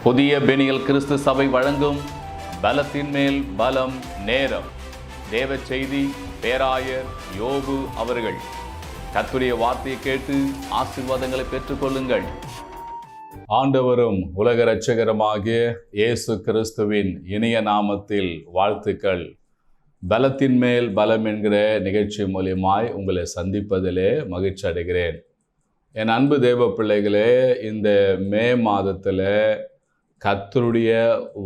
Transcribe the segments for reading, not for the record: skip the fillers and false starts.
புதிய பெனியல் கிறிஸ்து சபை வழங்கும் பலத்தின் மேல் பலம் நேரம். தேவ செய்தி பேராயர் யோபு அவர்கள். கர்த்தருடைய வார்த்தையை கேட்டு ஆசீர்வாதங்களை பெற்றுக்கொள்ளுங்கள். ஆண்டவரும் உலக இரட்சகருமாகிய இயேசு கிறிஸ்துவின் இனிய நாமத்தில் வாழ்த்துக்கள். பலத்தின் மேல் பலம் என்கிற நிகழ்ச்சி மூலியமாய் உங்களை சந்திப்பதிலே மகிழ்ச்சி அடைகிறேன். என் அன்பு தேவ பிள்ளைகளே, இந்த மே மாதத்தில் கர்த்தருடைய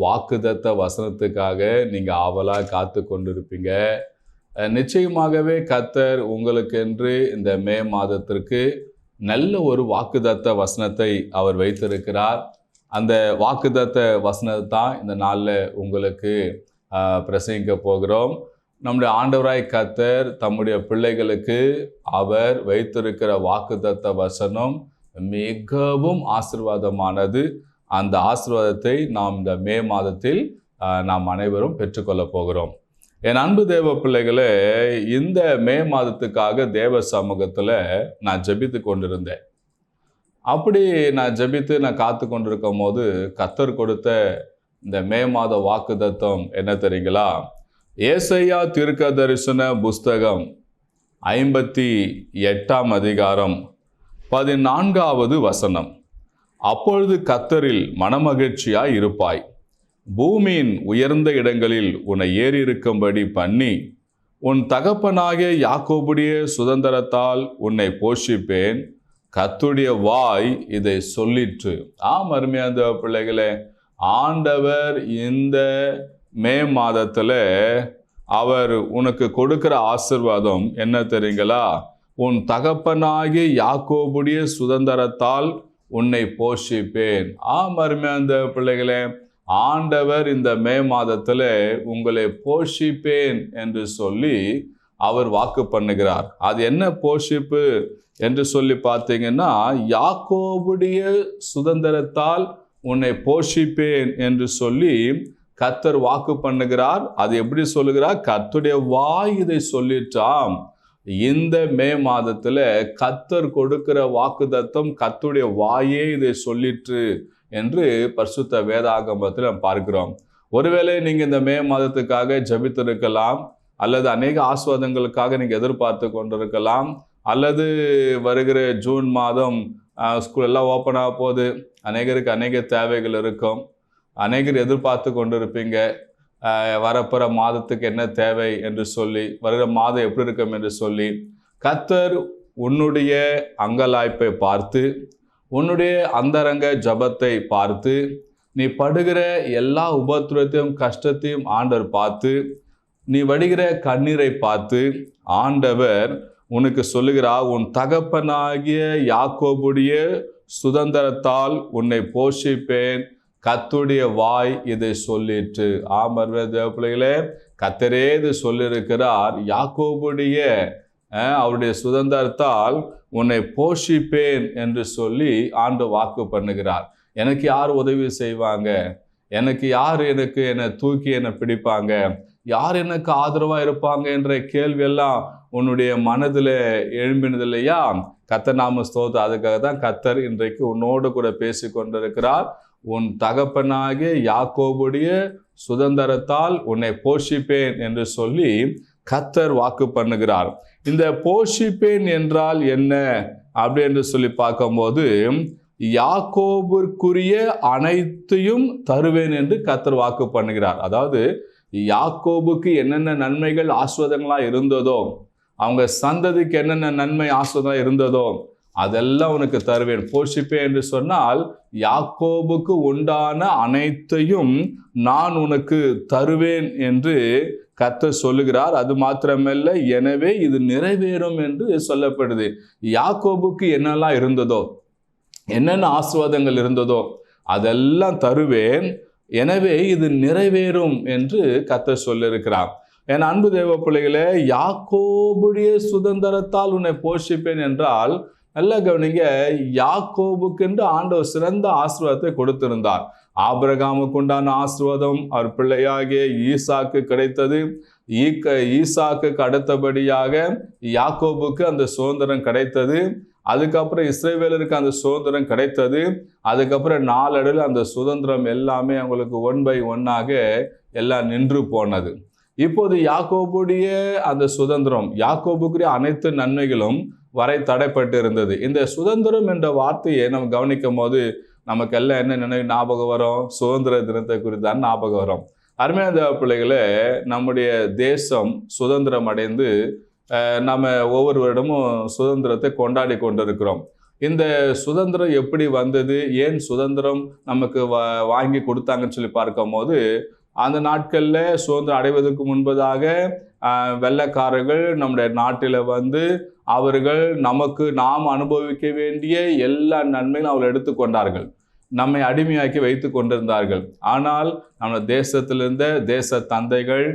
வாக்குத்தத்த வசனத்துக்காக நீங்கள் ஆவலாக காத்து கொண்டிருப்பீங்க. நிச்சயமாகவே கர்த்தர் உங்களுக்கென்று இந்த மே மாதத்திற்கு நல்ல ஒரு வாக்குத்தத்த வசனத்தை அவர் வைத்திருக்கிறார். அந்த வாக்குத்தத்த வசனத்தை தான் இந்த நாளில் உங்களுக்கு பிரசங்கிக்க போகிறோம். நம்முடைய ஆண்டவராய் கர்த்தர் தம்முடைய பிள்ளைகளுக்கு அவர் வைத்திருக்கிற வாக்குத்தத்த வசனம் மிகவும் ஆசீர்வாதமானது. அந்த ஆசீர்வாதத்தை நாம் இந்த மே மாதத்தில் நாம் அனைவரும் பெற்றுக்கொள்ள போகிறோம். என் அன்பு தேவ பிள்ளைகளே, இந்த மே மாதத்துக்காக தேவ சமூகத்தில் நான் ஜெபித்து கொண்டிருந்தேன். அப்படி நான் ஜெபித்து காத்து கொண்டிருக்கும் போது கர்த்தர் கொடுத்த இந்த மே மாத வாக்குத்தத்தம் என்ன தெரியுங்களா? ஏசாயா தீர்க்கதரிசன புஸ்தகம் 58 அதிகாரம் 14வது வசனம். அப்பொழுது கர்த்தரில் மனமகிழ்ச்சியாய் இருப்பாய், பூமியின் உயர்ந்த இடங்களில் உன்னை ஏறியிருக்கும்படி பண்ணி, உன் தகப்பனாகிய யாக்கோபுடைய சுதந்திரத்தால் உன்னை போஷிப்பேன், கர்த்தருடைய வாய் இதை சொல்லிற்று. அருமையான பிள்ளைகளே, ஆண்டவர் இந்த மே மாதத்தில் அவர் உனக்கு கொடுக்கிற ஆசீர்வாதம் என்ன தெரியுங்களா? உன் தகப்பனாகிய யாக்கோபுடைய சுதந்திரத்தால் உன்னை போஷிப்பேன். அருமையான பிள்ளைகளே, ஆண்டவர் இந்த மே மாதத்தில் உங்களை போஷிப்பேன் என்று சொல்லி அவர் வாக்கு பண்ணுகிறார். அது என்ன போஷிப்பு என்று சொல்லி பார்த்தீங்கன்னா, யாக்கோபுடைய சுதந்திரத்தால் உன்னை போஷிப்பேன் என்று சொல்லி கர்த்தர் வாக்கு பண்ணுகிறார். அது எப்படி சொல்லுகிறார்? கர்த்தருடைய வாய் இதை சொல்லிட்டாம். இந்த மே மாதத்தில் கர்த்தர் கொடுக்கிற வாக்குத்தத்தம் கர்த்தருடைய வாயே இதை சொல்லிற்று என்று பரிசுத்த வேதாகமத்தில் நாம் பார்க்கிறோம். ஒருவேளை நீங்கள் இந்த மே மாதத்துக்காக ஜெபித்திருக்கலாம், அல்லது அநேக ஆசீர்வாதங்களுக்காக நீங்கள் எதிர்பார்த்து கொண்டிருக்கலாம், அல்லது வருகிற ஜூன் மாதம் ஸ்கூல் எல்லாம் ஓப்பன் ஆக போகுது, அநேகருக்கு அநேக தேவைகள் இருக்கும், அநேகர் எதிர்பார்த்து கொண்டிருப்பீங்க வரப்போகிற மாதத்துக்கு என்ன தேவை என்று சொல்லி, வருகிற மாதம் எப்படி இருக்கும் என்று சொல்லி. கர்த்தர் உன்னுடைய அங்கலாய்ப்பை பார்த்து, உன்னுடைய அந்தரங்க ஜபத்தை பார்த்து, நீ படுகிற எல்லா உபத்திரத்தையும் கஷ்டத்தையும் ஆண்டவர் பார்த்து, நீ வடிகிற கண்ணீரை பார்த்து ஆண்டவர் உனக்கு சொல்லுகிறார், உன் தகப்பனாகிய யாக்கோபுடைய சுதந்திரத்தால் உன்னை போஷிப்பேன், கர்த்தருடைய வாய் இதை சொல்லிற்று. தேவப்பிள்ளைகளே, கர்த்தரே இது சொல்லியிருக்கிறார். யாக்கோபுடைய அவருடைய சுதந்திரத்தால் உன்னை போஷிப்பேன் என்று சொல்லி ஆண்டு வாக்கு பண்ணுகிறார். எனக்கு யார் உதவி செய்வாங்க? எனக்கு யார் என்னை தூக்கி என்னை பிடிப்பாங்க? யார் எனக்கு ஆதரவாக இருப்பாங்க என்ற கேள்வியெல்லாம் உன்னுடைய மனதில் எழும்பினது இல்லையா? கர்த்தர் நாம ஸ்தோத்திரம். அதுக்காக தான் கர்த்தர் இன்றைக்கு உன்னோடு கூட பேசி கொண்டிருக்கிறார். உன் தகப்பனாகிய யாக்கோபுடைய சுதந்திரத்தால் உன்னை போஷிப்பேன் என்று சொல்லி கர்த்தர் வாக்கு பண்ணுகிறார். இந்த போஷிப்பேன் என்றால் என்ன அப்படி என்று சொல்லி பார்க்கும்போது, யாக்கோபுக்குரிய அனைத்தையும் தருவேன் என்று கர்த்தர் வாக்கு பண்ணுகிறார். அதாவது யாக்கோபுக்கு என்னென்ன நன்மைகள் ஆசீர்வாதங்களாக இருந்ததோ, அவங்க சந்ததிக்கு என்னென்ன நன்மை ஆசீர்வாதம் இருந்ததோ அதெல்லாம் உனக்கு தருவேன். போஷிப்பேன் என்று சொன்னால் யாக்கோபுக்கு உண்டான அனைத்தையும் நான் உனக்கு தருவேன் என்று கர்த்தர் சொல்லுகிறார். அது மாத்திரமல்ல, எனவே இது நிறைவேறும் என்று சொல்லப்படுது. யாக்கோபுக்கு என்னெல்லாம் இருந்ததோ, என்னென்ன ஆசீர்வாதங்கள் இருந்ததோ அதெல்லாம் தருவேன், எனவே இது நிறைவேறும் என்று கர்த்தர் சொல்லியிருக்கிறார். என் அன்பு தேவ பிள்ளைகளே, யாக்கோபுடைய சுதந்திரத்தால் உன்னை போஷிப்பேன் என்றால் நல்ல கவனிங்க, யாக்கோபுக்கென்று ஆண்டவர் சிறந்த ஆசீர்வாதத்தை கொடுத்திருந்தார். ஆபிரகாமுக்கு உண்டான ஆசீர்வாதம் அவர் பிள்ளையாகிய ஈசாக்கு கிடைத்தது. ஈசாக்கு அடுத்தபடியாக யாக்கோபுக்கு அந்த சுதந்திரம் கிடைத்தது. அதுக்கப்புறம் இஸ்ரவேலருக்கு அந்த சுதந்திரம் கிடைத்தது. அதுக்கப்புறம் நாளடைவில் அந்த சுதந்திரம் எல்லாமே அவங்களுக்கு 1 by 1 எல்லாம் நின்று போனது. இப்போது யாக்கோபுடைய அந்த சுதந்திரம், யாக்கோபுக்குரிய அனைத்து நன்மைகளும் வரை தடைப்பட்டு இருந்தது. இந்த சுதந்திரம் என்ற வார்த்தையை நம்ம கவனிக்கும் போது நமக்கு எல்லாம் என்ன நினைவு ஞாபகம் வரும்? சுதந்திர தினத்தை குறித்து தான் ஞாபகம் வரும். அருமையான தேவ பிள்ளைகளே, நம்முடைய தேசம் சுதந்திரம் அடைந்து நம்ம ஒவ்வொரு வருடமும் சுதந்திரத்தை கொண்டாடி கொண்டிருக்கிறோம். இந்த சுதந்திரம் எப்படி வந்தது, ஏன் சுதந்திரம் நமக்கு வாங்கி கொடுத்தாங்கன்னு சொல்லி பார்க்கும் போது, அந்த நாட்களில் சுதந்திரம் அடைவதற்கு முன்பதாக வெள்ளைக்காரர்கள் நம்முடைய நாட்டில் வந்து அவர்கள் நாம் அனுபவிக்க வேண்டிய எல்லா நன்மையும் அவர்கள் எடுத்துக்கொண்டார்கள். நம்மை அடிமையாக்கி வைத்து கொண்டிருந்தார்கள். ஆனால் நம்ம தேசத்திலிருந்த தேச தந்தைகள்,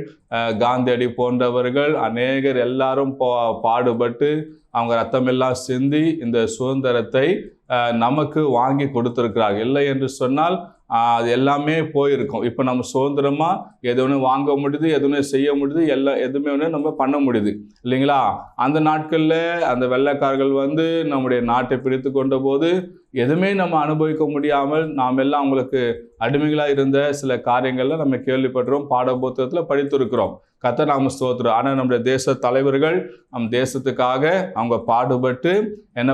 காந்தியடி போன்றவர்கள் அநேகர் எல்லாரும் பாடுபட்டு அவங்க ரத்தமெல்லாம் சிந்தி இந்த சுதந்திரத்தை நமக்கு வாங்கி கொடுத்திருக்கிறார்கள். இல்லை என்று சொன்னால் அது எல்லாமே போயிருக்கும். இப்போ நம்ம சுதந்திரமா எது ஒன்று வாங்க முடியுது, எது ஒன்று செய்ய முடியுது, எதுவுமே ஒன்று நம்ம பண்ண முடியுது இல்லைங்களா? அந்த நாட்களில் அந்த வெள்ளைக்காரர்கள் வந்து நம்முடைய நாட்டை பிடித்து கொண்ட போது எதுவுமே நம்ம அனுபவிக்க முடியாமல் நாம் எல்லாம் அவங்களுக்கு அடிமைகளாக இருந்த சில காரியங்கள்ல நம்ம கேள்விப்பட்டிருக்கோம், பாட புத்தகத்தில் படித்திருக்கிறோம். கர்த்தர் நாம ஸ்தோத்திரம். ஆனால் நம்முடைய தேச தலைவர்கள் நம் தேசத்துக்காக அவங்க பாடுபட்டு என்ன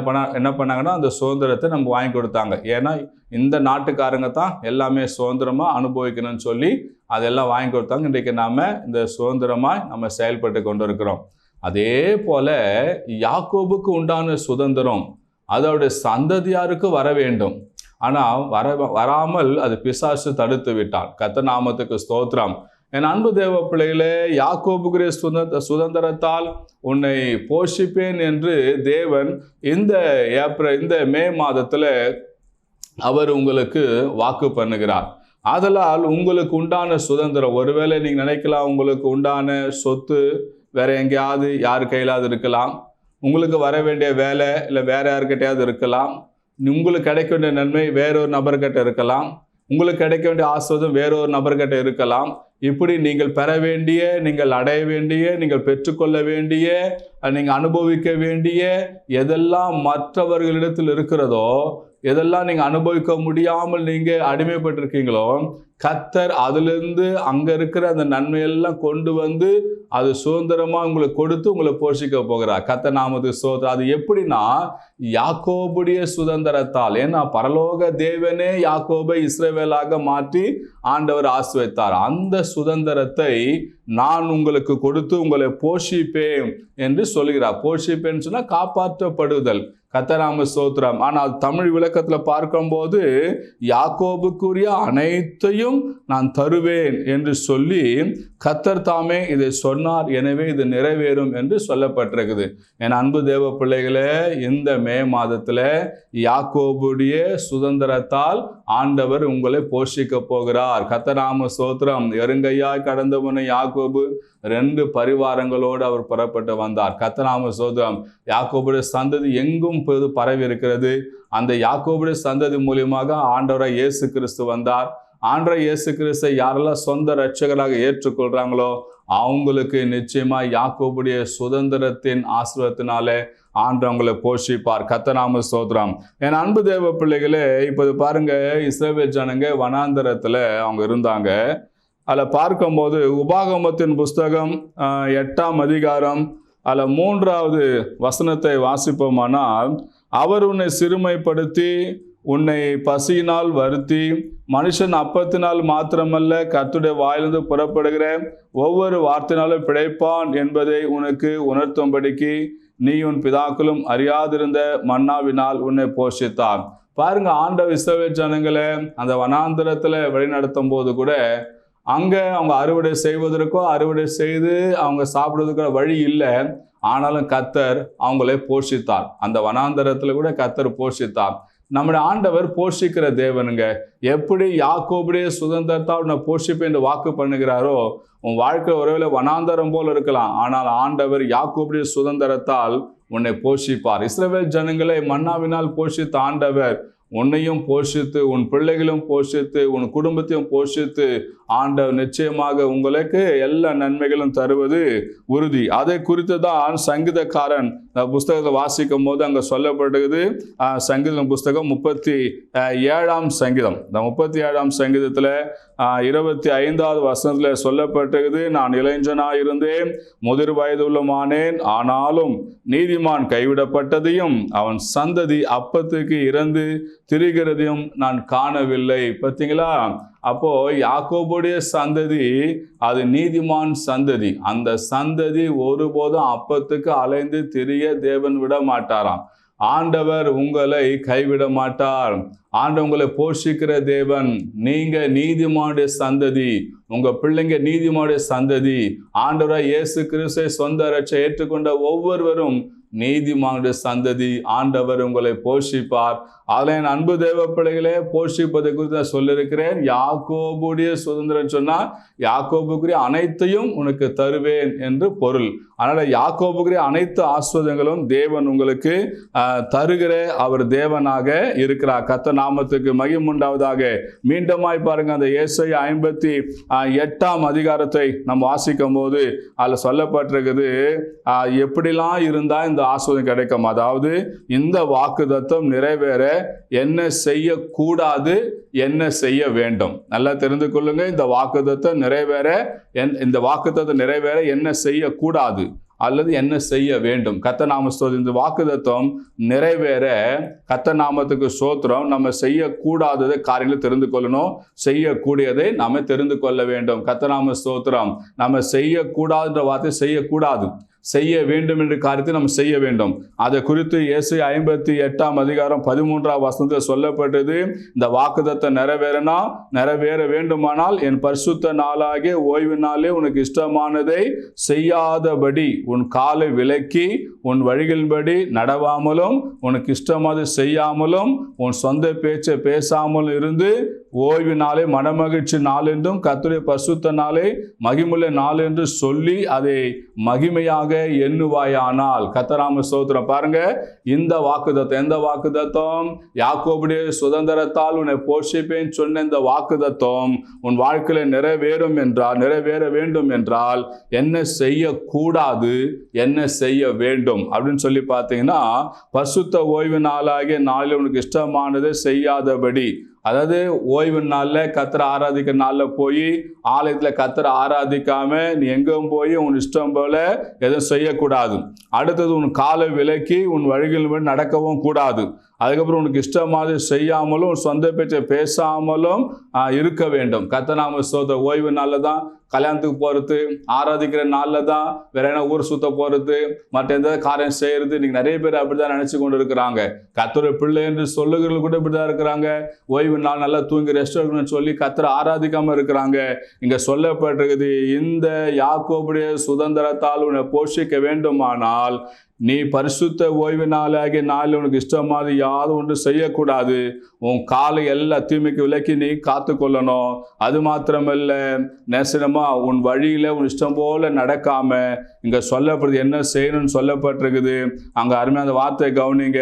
பண்ணாங்கன்னா அந்த சுதந்திரத்தை நம்ம வாங்கி கொடுத்தாங்க. ஏன்னா இந்த நாட்டுக்காரங்க தான் எல்லாமே சுதந்திரமா அனுபவிக்கணும்னு சொல்லி அதெல்லாம் வாங்கி கொடுத்தாங்க. இன்றைக்கு நாம இந்த சுதந்திரமாய் நம்ம செயல்பட்டு கொண்டு இருக்கிறோம். அதே போல யாக்கோபுக்கு உண்டான சுதந்திரம் அதோடைய சந்ததியாருக்கு வர வேண்டும். ஆனால் வராமல் அது பிசாசு தடுத்து விட்டான். கர்த்தர் நாமத்துக்கு ஸ்தோத்திரம். என் அன்பு தேவ பிள்ளைகளே, யாக்கோபுக்குரிய சுதந்திரத்தால் உன்னை போஷிப்பேன் என்று தேவன் இந்த மே மாதத்தில் அவர் உங்களுக்கு வாக்கு பண்ணுகிறார். ஆதலால் உங்களுக்கு உண்டான சுதந்திரம், ஒருவேளை நீங்கள் நினைக்கலாம் உங்களுக்கு உண்டான சொத்து வேற எங்கேயாவது யார் கையிலாவது இருக்கலாம், உங்களுக்கு வர வேண்டிய வேலை இல்லை வேற யாருக்கிட்டையாவது இருக்கலாம், உங்களுக்கு கிடைக்க வேண்டிய நன்மை வேறொரு நபர்கிட்ட இருக்கலாம், உங்களுக்கு கிடைக்க வேண்டிய ஆசீர்வாதம் வேறொரு நபர்கிட்ட இருக்கலாம். இப்படி நீங்கள் பெற வேண்டிய, நீங்கள் அடைய வேண்டிய, நீங்கள் பெற்றுக்கொள்ள வேண்டிய, நீங்கள் அனுபவிக்க வேண்டிய எதெல்லாம் மற்றவர்களிடத்தில் இருக்கிறதோ, எதெல்லாம் நீங்கள் அனுபவிக்க முடியாமல் நீங்கள் அடிமைப்பட்டிருக்கீங்களோ, கர்த்தர் அதிலிருந்து அங்கே இருக்கிற அந்த நன்மையெல்லாம் கொண்டு வந்து அது சுதந்திரமாக உங்களுக்கு கொடுத்து உங்களை போஷிக்க போகிறார். கர்த்தர் நாமத்துக்கு ஸ்தோத்திரம். அது எப்படின்னா யாக்கோபுடைய சுதந்திரத்தால். ஏன்னா பரலோக தேவனே யாக்கோபை இஸ்ரவேலாக மாற்றி ஆண்டவர் ஆசீர்வதித்தார். அந்த சுதந்திரத்தை நான் உங்களுக்கு கொடுத்து உங்களை போஷிப்பேன் என்று சொல்கிறார். போஷிப்பேன்னு சொன்னால் காப்பாற்றப்படுதல். கர்த்தர் நாம ஸ்தோத்திரம். ஆனால் தமிழ் விளக்கத்தில் பார்க்கும்போது யாக்கோபுக்குரிய அனைத்தையும் நான் தருவேன் என்று சொல்லி கர்த்தர் தாமே இதை சொன்னார். எனவே இது நிறைவேறும் என்று சொல்லப்பட்டிருக்குது. என் அன்பு தேவ பிள்ளைகளே, இந்த மே மாதத்தில் யாக்கோபுடைய சுதந்திரத்தால் ஆண்டவர் உங்களை போஷிக்க போகிறார். கர்த்தர் நாம ஸ்தோத்திரம். எருங்கையாய் கடந்து போன யாக்கோபு 2 பரிவாரங்களோடு அவர் புறப்பட்டு வந்தார். கர்த்தர் நாம ஸ்தோத்திரம். யாக்கோபுடைய சந்ததி எங்கும் பரவி இருக்கிறது. அந்த யாக்கோபுடைய சந்ததி மூலியமாக ஆண்டவராய் இயேசு கிறிஸ்து வந்தார். ஆண்டவராய் இயேசு கிறிஸ்தை யாரெல்லாம் சொந்த இரட்சகராக ஏற்றுக்கொள்றாங்களோ அவங்களுக்கு நிச்சயமா யாக்கோபுடைய சுதந்திரத்தின் ஆசீர்வாதத்தினாலே ஆண்டவங்களை போஷிப்பார். கர்த்தர் நாம ஸ்தோத்திரம். என் அன்பு தேவ பிள்ளைகளே, இப்போது பாருங்க, இஸ்ரவேல் ஜனங்க வனாந்தரத்துல அவங்க இருந்தாங்க. அதில் பார்க்கும்போது உபாகமத்தின் புஸ்தகம் 8ஆம் அதிகாரம் அதில் 3வது வசனத்தை வாசிப்போமானால், அவர் உன்னை சிறுமைப்படுத்தி உன்னை பசியினால் வருத்தி மனுஷன் அப்பத்தினால் மாத்திரமல்ல கர்த்தருடைய வாயிலிருந்து புறப்படுகிற ஒவ்வொரு வார்த்தையினாலும் பிழைப்பான் என்பதை உனக்கு உணர்த்தும்படிக்கு நீ உன் பிதாக்களும் அறியாதிருந்த மன்னாவினால் உன்னை போஷித்தார். பாருங்க, ஆண்டவர் இஸ்ரவேல் ஜனங்களை அந்த வனாந்தரத்தில் வழிநடத்தும் போது கூட அங்கே அவங்க அறுவடை செய்வதற்கோ அறுவடை செய்து அவங்க சாப்பிடுவதற்கோ வழி இல்லை. ஆனாலும் கர்த்தர் அவங்களை போஷித்தார். அந்த வனாந்தரத்தில் கூட கர்த்தர் போஷித்தார். நம்முடைய ஆண்டவர் போஷிக்கிற தேவனுங்க. எப்படி யாக்கோபுடைய சுதந்திரத்தால் உன்னை போஷிப்பேன் என்று வாக்கு பண்ணுகிறாரோ, உன் வாழ்க்கை ஒருவேளை வனாந்தரம் போல் இருக்கலாம், ஆனால் ஆண்டவர் யாக்கோபுடைய சுதந்திரத்தால் உன்னை போஷிப்பார். இஸ்ரவேல் ஜனங்களை மன்னாவினால் போஷித்த ஆண்டவர் உன்னையும் போஷித்து, உன் பிள்ளைகளும் போஷித்து, உன் குடும்பத்தையும் போஷித்து ஆண்டவர் நிச்சயமாக உங்களுக்கு எல்லா நன்மைகளும் தருவது உறுதி. அதை குறித்து தான் சங்கீதக்காரன் புஸ்தகத்தை வாசிக்கும் போது அங்கே சொல்லப்பட்டிருக்குது. சங்கீதம் புஸ்தகம் 37ஆம் சங்கீதம். இந்த 37ஆம் சங்கீதத்தில் 25வது வசனத்தில் சொல்லப்பட்டிருக்குது, நான் இளைஞனாக இருந்தேன், முதிர் வயதுள்ளமானேன், ஆனாலும் நீதிமான் கைவிடப்பட்டதையும் அவன் சந்ததி அப்பத்துக்கு இறந்து திரிகிறதையும் நான் காணவில்லை. பார்த்தீங்களா? அப்போ யாக்கோபுடைய சந்ததி அது நீதிமான் சந்ததி. அந்த சந்ததி ஒருபோதும் அப்பத்துக்கு அலைந்து திரிய தேவன் விட மாட்டாராம். ஆண்டவர் உங்களை கைவிட மாட்டார். ஆண்டவர் உங்களை போஷிக்கிற தேவன். நீங்க நீதிமானுடைய சந்ததி, உங்க பிள்ளைங்க நீதிமானுடைய சந்ததி. ஆண்டவராய் இயேசு கிறிஸ்துவை சொந்த ரட்சகராய் ஏற்றுக்கொண்ட ஒவ்வொருவரும் நீதிமானுடைய சந்ததி. ஆண்டவர் உங்களை போஷிப்பார். அதில் என் அன்பு தேவ பிள்ளைகளே, போஷிப்பதை குறித்து நான் சொல்லியிருக்கிறேன். யாக்கோபுடைய சுதந்திரம் சொன்னா யாக்கோபுக்குரிய அனைத்தையும் உனக்கு தருவேன் என்று பொருள். அதனால யாக்கோபுக்குரிய அனைத்து ஆசீர்வாதங்களும் தேவன் உங்களுக்கு தருகிற அவர் தேவனாக இருக்கிறார். கர்த்தர் நாமத்துக்கு மகிமை உண்டாவதாக. மீண்டுமாய் பாருங்க, அந்த ஏசாயா 58ஆம் அதிகாரத்தை நம்ம வாசிக்கும் போது அதில் சொல்லப்பட்டிருக்குது, எப்படிலாம் இருந்தா இந்த ஆசீர்வாதம் கிடைக்கும். அதாவது இந்த வாக்குத்தத்தம் நிறைவேற என்ன செய்யக்கூடாது, என்ன செய்ய வேண்டும். நல்லா தெரிந்து கொள்ளுங்க. இந்த வாக்குத்தத்தம் நிறைவேற என்ன செய்யக்கூடாது அல்லது என்ன செய்ய வேண்டும். கர்த்தர் நாம ஸ்தோத்திரம். இந்த வாக்குத்தத்தம் நிறைவேற கர்த்தர் நாமத்துக்கு ஸ்தோத்திரம். நம்ம செய்யக்கூடாததை காரியங்களை தெரிந்து கொள்ளணும், செய்யக்கூடியதை நாம தெரிந்து கொள்ள வேண்டும். கர்த்தர் நாம ஸ்தோத்திரம். நம்ம செய்யக்கூடாதுன்ற வார்த்தை செய்யக்கூடாது, செய்ய வேண்டும் என்ற காரியத்தை நம்ம செய்ய வேண்டும். அதை குறித்து ஏசாயா 58ஆம் அதிகாரம் 13ஆம் வசனத்தில் சொல்லப்பட்டது, இந்த வாக்குத்தத்தம் நிறைவேற வேண்டுமானால் என் பரிசுத்த நாளாகிய ஓய்வு நாளே உனக்கு இஷ்டமானதை செய்யாதபடி உன் காலை விலக்கி உன் வழிகளின்படி நடவாமலும் உனக்கு இஷ்டமானதை செய்யாமலும் உன் சொந்த பேச்சை பேசாமலும் இருந்து ஓய்வு நாளை மனமகிழ்ச்சி நாள் என்றும் கர்த்தருடைய பரிசுத்த நாளை மகிமுள்ள நாள் என்று சொல்லி அதை மகிமையாக எண்ணுவாயானால். கர்த்தர் நாம ஸ்தோத்திரம். பாருங்க, இந்த வாக்குத்தத்தம், எந்த வாக்குத்தத்தம்? யாக்கோபுடைய சுதந்திரத்தால் உன்னை போஷிப்பேன் சொன்ன இந்த வாக்குத்தத்தம் உன் வாழ்க்கையில நிறைவேற வேண்டும் என்றால் என்ன செய்யக்கூடாது, என்ன செய்ய வேண்டும் அப்படின்னு சொல்லி பார்த்தீங்கன்னா, பரிசுத்த ஓய்வு நாளாகிய நாளில் உனக்கு இஷ்டமானதை செய்யாதபடி. அதாவது ஓய்வு நாளில் கர்த்தரை ஆராதிக்கிற நாளில் போய் ஆலயத்தில் கர்த்தரை ஆராதிக்காம நீ எங்கும் போய் உன் இஷ்டம் போல எதுவும் செய்யக்கூடாது. அடுத்தது உன் காலை விலக்கி உன் வழிகளில் நடக்கவும் கூடாது. அதுக்கப்புறம் உனக்கு இஷ்டமாக செய்யாமலும் உன் சொந்த பேச்சை பேசாமலும் இருக்க வேண்டும். கர்த்தர் நாம ஸ்தோத்திரம். ஓய்வு நாளில் தான் கல்யாணத்துக்கு போகிறது, ஆராதிக்கிற நாளில் தான் வேற என்ன ஊர் சுத்த போகிறது, மற்ற எந்த காரியம் செய்யறது. இன்னைக்கு நிறைய பேர் அப்படிதான் நினைச்சு கொண்டு இருக்கிறாங்க. கர்த்தருடைய பிள்ளை என்று சொல்லுகிறவர்கள் கூட இப்படிதான் இருக்கிறாங்க. ஓய்வு நாள் நல்லா தூங்கி ரெஸ்ட் எடுக்கணும்னு சொல்லி கர்த்தரை ஆராதிக்காம இருக்கிறாங்க. இங்க சொல்லப்பட்டிருக்குது, இந்த யாக்கோபுடைய சுதந்திரத்தால் உன்னை போஷிக்க வேண்டுமானால் நீ பரிசுத்த ஓய்வு நாளாகிய நாளில் உனக்கு இஷ்டமாக யாரும் ஒன்று செய்யக்கூடாது. உன் காலை எல்லா தீமைக்கு விலக்கி நீ காத்து கொள்ளணும். அது மாத்திரமல்ல, நேசனமா உன் வழியில உன் இஷ்டம் போல நடக்காம இங்க சொல்லப்படுது என்ன செய்யணும்னு சொல்லப்பட்டிருக்குது. அங்க அருமையான அந்த வார்த்தை கவனிங்க.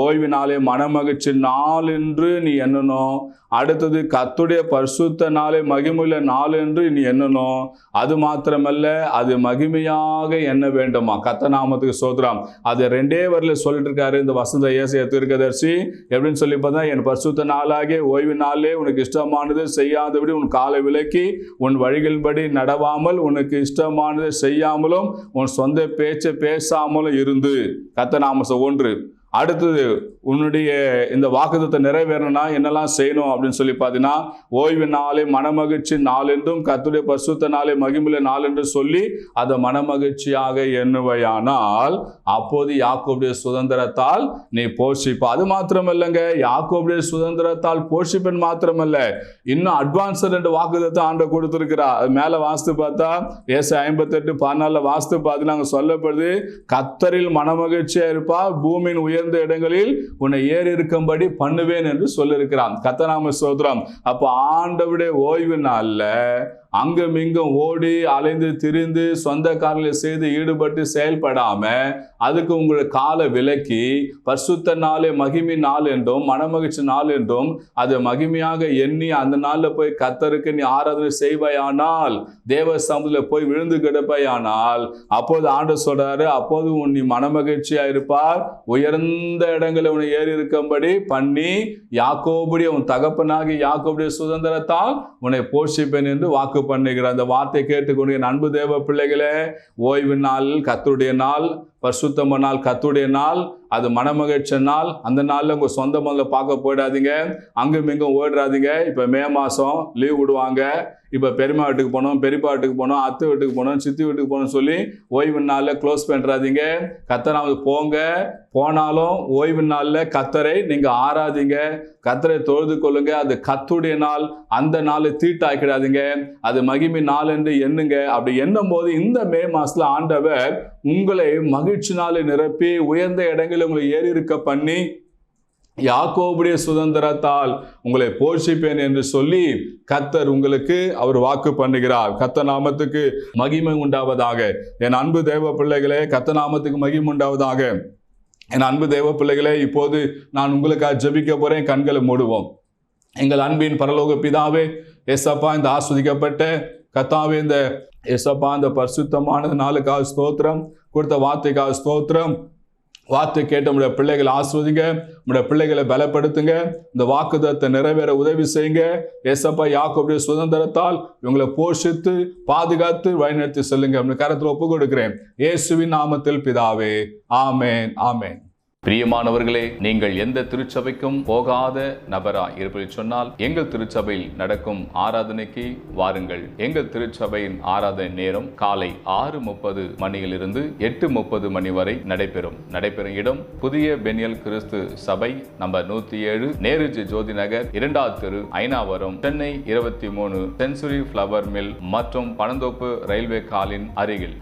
ஓய்வு நாளை மனமகிழ்ச்சி நாள் என்று நீ எண்ணணும். அடுத்தது கர்த்தருடைய பரிசுத்த நாளை மகிமையுள்ள நாள் என்று நீ எண்ணணும். அது மாத்திரமல்ல, அது மகிமையாக எண்ண வேண்டுமா. கர்த்தர் நாமத்துக்கு ஸ்தோத்திரம். அது ரெண்டே வரியில சொல்லிட்டு இருக்காரு இந்த வசந்த ஏசாயா தீர்க்கதரிசி. எப்படின்னு சொல்லி பார்த்தா, என் பரிசுத்த நாளாகிய ஓய்வு நாளே உனக்கு இஷ்டமானது செய்யாதபடி உன் காலை விலக்கி உன் வழிகளின்படி நடவாமல் உனக்கு இஷ்டமானது செய்யாமலும் உன் சொந்த பேச்சை பேசாமலும் இருந்து. கர்த்தர் நாம ஒன்று. அடுத்தது, உன்னுடைய இந்த வாக்குத்தத்தை நிறைவேறணும்னா என்னெல்லாம் செய்யணும் அப்படின்னு சொல்லி பார்த்தீங்கன்னா, ஓய்வு நாளை மனமகிழ்ச்சி நாள் என்றும் கர்த்தருடைய பரிசுத்த நாளை மகிமையுள்ள நாள் என்று சொல்லி அதை மனமகிழ்ச்சியாக எண்ணுவையானால் அப்போது யாக்கோபுடைய சுதந்திரத்தால் நீ போஷிப்ப. அது மாத்திரமல்லங்க, யாக்கோபுடைய சுதந்திரத்தால் போஷிப்பன் மாத்திரமல்ல, இன்னும் அட்வான்ஸ் 2 வாக்குத்தத்தை ஆண்டவர் கொடுத்திருக்கிறார். அது மேல வாசித்து பார்த்தா ஏசாயா 58:14 வாசித்து பார்த்தீங்கன்னா அங்க சொல்லப்படுது, கர்த்தரில் மனமகிழ்ச்சியா இருப்பா, பூமியின் உயர்ந்த இடங்களில் உன்னை ஏறி இருக்கும்படி பண்ணுவேன் என்று சொல்லியிருக்கிறான். கர்த்தர் நாம ஸ்தோத்திரம். அப்ப ஆண்டவருடைய ஓய்வு நாள்ல அங்கும் இங்கும் ஓடி அலைந்து திரிந்து சொந்த காரியங்களை செய்து ஈடுபட்டு செயல்படாம அதுக்கு உங்களுடைய கால விலக்கி பரிசுத்த நாளே மகிமை நாள் என்றும் மனமகிழ்ச்சி நாள் என்றும் அதை மகிமையாக எண்ணி அந்த நாள்ல போய் கர்த்தருக்கு நீ ஆராதனை செய்வாயானால், தேவ சமூகத்தில் போய் விழுந்து கிடப்பாயானால், அப்போது ஆண்டவர் சொல்றாரு, அப்போது நீ மனமகிழ்ச்சியா இருப்பார், உயர்ந்த இடங்களை உன்னை ஏறி இருக்கும்படி பண்ணி யாக்கோபுடைய உன் தகப்பனாகி யாக்கோபுடைய சுதந்திரத்தால் உன்னை போஷிப்பேன் என்று வாக்கு பண்ணுகிறார். அந்த வார்த்தை கேட்டுக்கொண்டு என் அன்பு தேவ பிள்ளைகளே, ஓய்வு நாள் கர்த்தருடைய நாள், பரிசுத்தமான நாள் கர்த்தருடைய நாள், அது மனமகிழ்ச்சி நாள். அந்த நாளில் உங்கள் சொந்த முதல்ல பார்க்க போயிடாதீங்க, அங்கும் இங்கும் ஓடுறாதீங்க. இப்போ மே மாதம் லீவ் விடுவாங்க, இப்போ பெரியம்மா வீட்டுக்கு போனோம், பெரியப்பா வீட்டுக்கு போனோம், அத்தை வீட்டுக்கு போனோம், சித்தி வீட்டுக்கு போகணும்னு சொல்லி ஓய்வு நாளில் க்ளோஸ் பண்ணுறாதீங்க. கர்த்தராவது போங்க, போனாலும் ஓய்வு நாளில் கர்த்தரை நீங்கள் ஆராதிங்க, கர்த்தரை தொழுது கொள்ளுங்க. அது கர்த்தருடைய நாள், அந்த நாளை தீட்டாக்கிடாதீங்க, அது மகிமை நாள் என்று எண்ணுங்க. அப்படி எண்ணும் போது இந்த மே மாசத்துல ஆண்டவர் உங்களை மகிழ்ச்சி நாளை நிரப்பி உயர்ந்த இடங்களில் உங்களை ஏறி இருக்க பண்ணி யாக்கோபுடைய சுதந்திரத்தால் உங்களை போஷிப்பேன் என்று சொல்லி கர்த்தர் உங்களுக்கு அவர் வாக்கு பண்ணுகிறார். கர்த்தர் நாமத்துக்கு மகிமை உண்டாவதாக. என் அன்பு தேவ பிள்ளைகளே, கர்த்தர் நாமத்துக்கு மகிமை உண்டாவதாக. என் அன்பு தேவ பிள்ளைகளே, இப்போது நான் உங்களுக்காக ஜெபிக்க போறேன். கண்களை மூடுவோம். எங்கள் அன்பின் பரலோக பிதாவே, ஏசப்பா, இந்த ஆஸ்வதிக்கப்பட்ட கர்த்தாவே, இந்த ஏசப்பா, இந்த பரிசுத்தமான நாளுக்காக ஸ்தோத்திரம், கொடுத்த வார்த்தைக்காக ஸ்தோத்திரம். வார்த்தை கேட்ட நம்முடைய பிள்ளைகளை ஆஸ்வதிங்க, நம்முடைய பிள்ளைகளை பலப்படுத்துங்க, இந்த வாக்குத்தத்தத்தை நிறைவேற உதவி செய்யுங்க. ஏசப்பா, யாக்கோபுடைய சுதந்திரத்தால் இவங்களை போஷித்து பாதுகாத்து வழிநடத்தி செல்லுங்க. அப்படி கரத்தில் ஒப்பு கொடுக்கிறேன் இயேசுவின் நாமத்தில் பிதாவே, ஆமேன், ஆமேன். பிரியமானவர்களே, நீங்கள் எந்த திருச்சபைக்கும் போகாத நபராய் இருப்பதை சொன்னால் எங்கள் திருச்சபையில் நடக்கும் ஆராதனைக்கு வாருங்கள். எங்கள் திருச்சபையின் ஆராதனை நேரம் காலை 6:30 மணியிலிருந்து 8:30 மணி வரை நடைபெறும் இடம் புதிய பெனியல் கிறிஸ்து சபை, நம்பர் 107, நேருஜி ஜோதி நகர், 2வது தெரு, Ayanavaram, Chennai 23, century flower mill மற்றும் பனந்தோப்பு ரயில்வே காலின் அருகில்.